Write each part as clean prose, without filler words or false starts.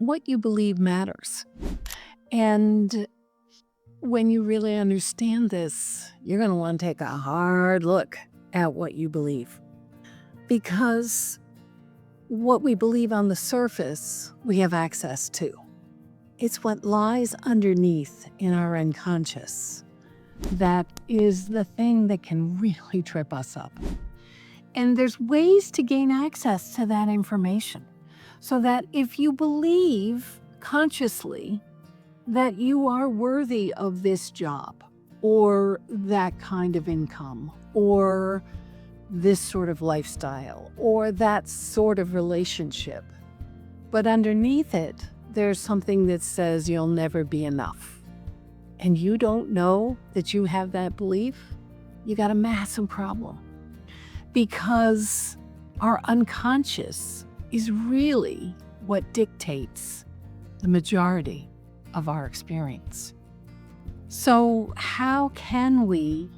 what you believe matters. And when you really understand this, you're going to want to take a hard look at what you believe. Because what we believe on the surface, we have access to. It's what lies underneath in our unconscious that is the thing that can really trip us up. And there's ways to gain access to that information so that if you believe consciously that you are worthy of this job or that kind of income or this sort of lifestyle or that sort of relationship, but underneath it, there's something that says you'll never be enough, and you don't know that you have that belief, you got a massive problem. Because our unconscious is really what dictates the majority of our experience. So how can we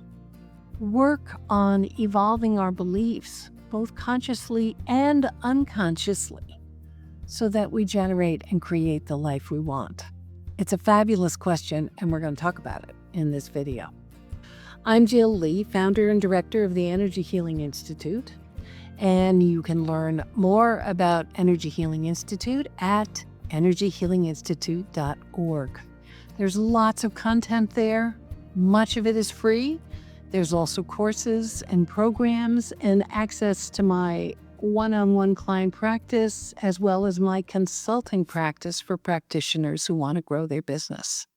work on evolving our beliefs, both consciously and unconsciously, so that we generate and create the life we want? It's a fabulous question, and we're going to talk about it in this video. I'm Jill Leigh, founder and director of the Energy Healing Institute, and you can learn more about Energy Healing Institute at energyhealinginstitute.org. There's lots of content there. Much of it is free. There's also courses and programs and access to my one-on-one client practice, as well as my consulting practice for practitioners who want to grow their business.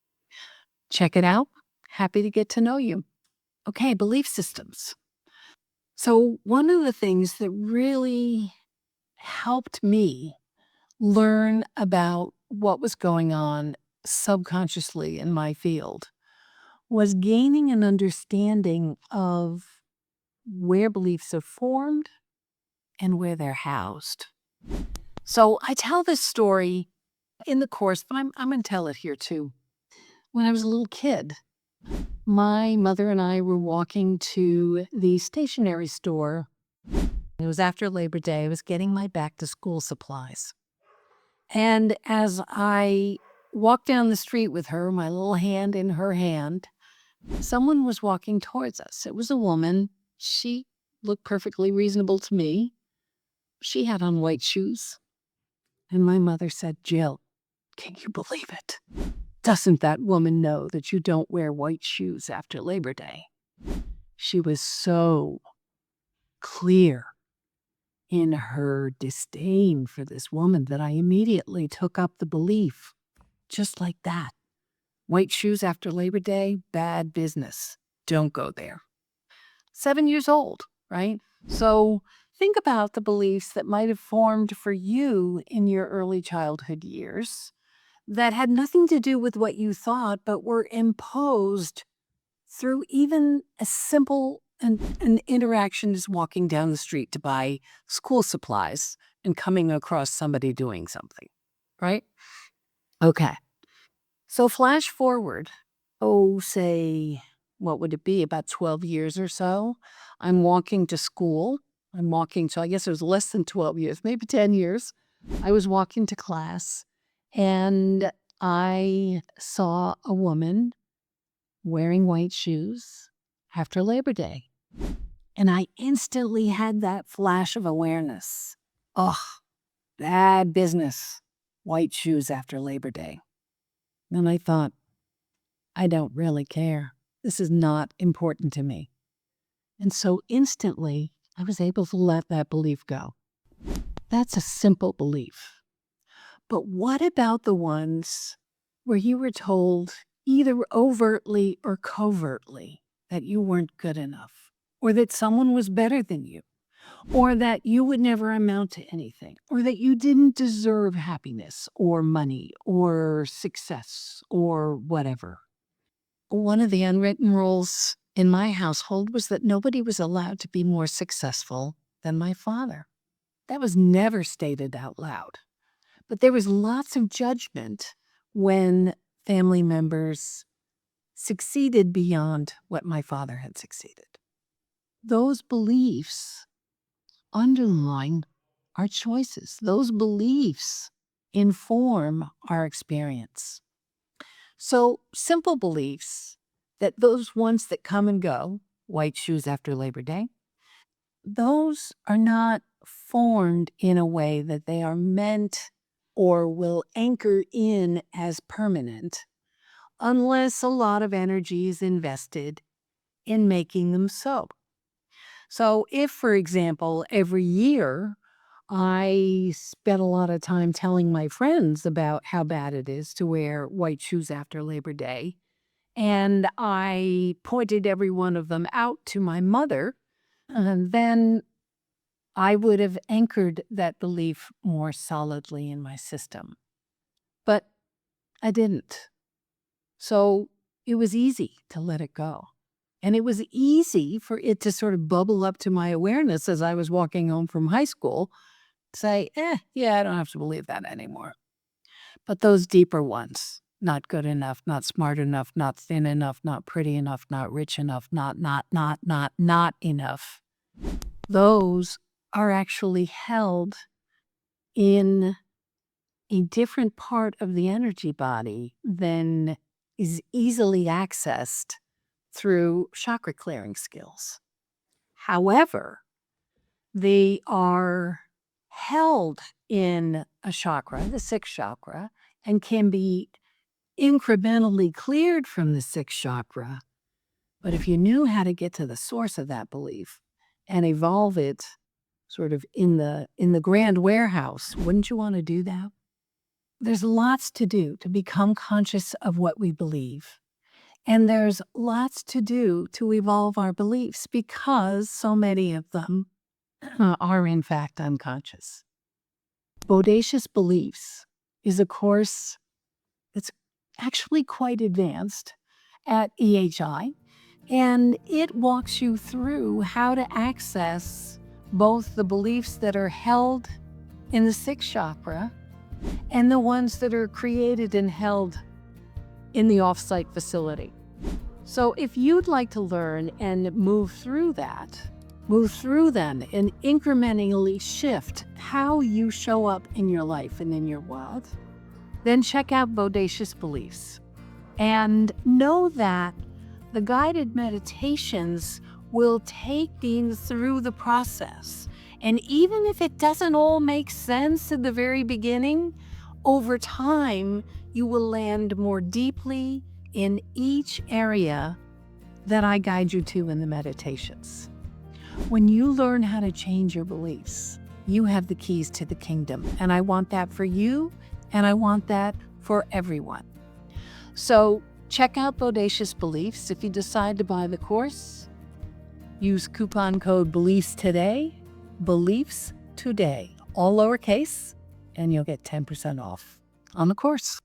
Check it out. Happy to get to know you. Okay, belief systems. So one of the things that really helped me learn about what was going on subconsciously in my field was gaining an understanding of where beliefs are formed and where they're housed. So I tell this story in the course, but I'm going to tell it here too. When I was a little kid, my mother and I were walking to the stationery store. It was after Labor Day. I was getting my back-to-school supplies. And as I walked down the street with her, my little hand in her hand, someone was walking towards us. It was a woman. She looked perfectly reasonable to me. She had on white shoes. And my mother said, "Jill, can you believe it? Doesn't that woman know that you don't wear white shoes after Labor Day?" She was so clear in her disdain for this woman that I immediately took up the belief, just like that. White shoes after Labor Day, bad business. Don't go there. 7 years old, right? So think about the beliefs that might have formed for you in your early childhood years that had nothing to do with what you thought, but were imposed through even as simple an interaction as walking down the street to buy school supplies and coming across somebody doing something, right? Okay. So flash forward, say, what would it be, about 12 years or so? I'm walking to school. So I guess it was less than 12 years, maybe 10 years. I was walking to class, and I saw a woman wearing white shoes after Labor Day. And I instantly had that flash of awareness. Ugh, bad business. White shoes after Labor Day. And I thought, I don't really care. This is not important to me. And so instantly, I was able to let that belief go. That's a simple belief. But what about the ones where you were told either overtly or covertly that you weren't good enough, or that someone was better than you, or that you would never amount to anything, or that you didn't deserve happiness or money or success or whatever? One of the unwritten rules in my household was that nobody was allowed to be more successful than my father. That was never stated out loud. But there was lots of judgment when family members succeeded beyond what my father had succeeded. Those beliefs underline our choices. Those beliefs inform our experience. So simple beliefs, that those ones that come and go, white shoes after Labor Day, those are not formed in a way that they are meant or will anchor in as permanent unless a lot of energy is invested in making them so. So if, for example, every year I spent a lot of time telling my friends about how bad it is to wear white shoes after Labor Day, and I pointed every one of them out to my mother, then I would have anchored that belief more solidly in my system. But I didn't. So it was easy to let it go. And it was easy for it to sort of bubble up to my awareness as I was walking home from high school, say, yeah, I don't have to believe that anymore. But those deeper ones, not good enough, not smart enough, not thin enough, not pretty enough, not rich enough, not enough, those are actually held in a different part of the energy body than is easily accessed through chakra clearing skills. However, they are held in a chakra, the sixth chakra, and can be incrementally cleared from the sixth chakra. But if you knew how to get to the source of that belief and evolve it sort of in the grand warehouse, wouldn't you want to do that? There's lots to do to become conscious of what we believe. And there's lots to do to evolve our beliefs because so many of them are in fact unconscious. Bodacious Beliefs is a course that's actually quite advanced at EHI, and it walks you through how to access both the beliefs that are held in the sixth chakra and the ones that are created and held in the off-site facility. So if you'd like to learn and move through them and incrementally shift how you show up in your life and in your world, then check out Bodacious Beliefs. And know that the guided meditations will take you through the process. And even if it doesn't all make sense at the very beginning, over time, you will land more deeply in each area that I guide you to in the meditations. When you learn how to change your beliefs, you have the keys to the kingdom. And I want that for you, and I want that for everyone. So check out Bodacious Beliefs. If you decide to buy the course, use coupon code BELIEFS today, all lowercase, and you'll get 10% off on the course.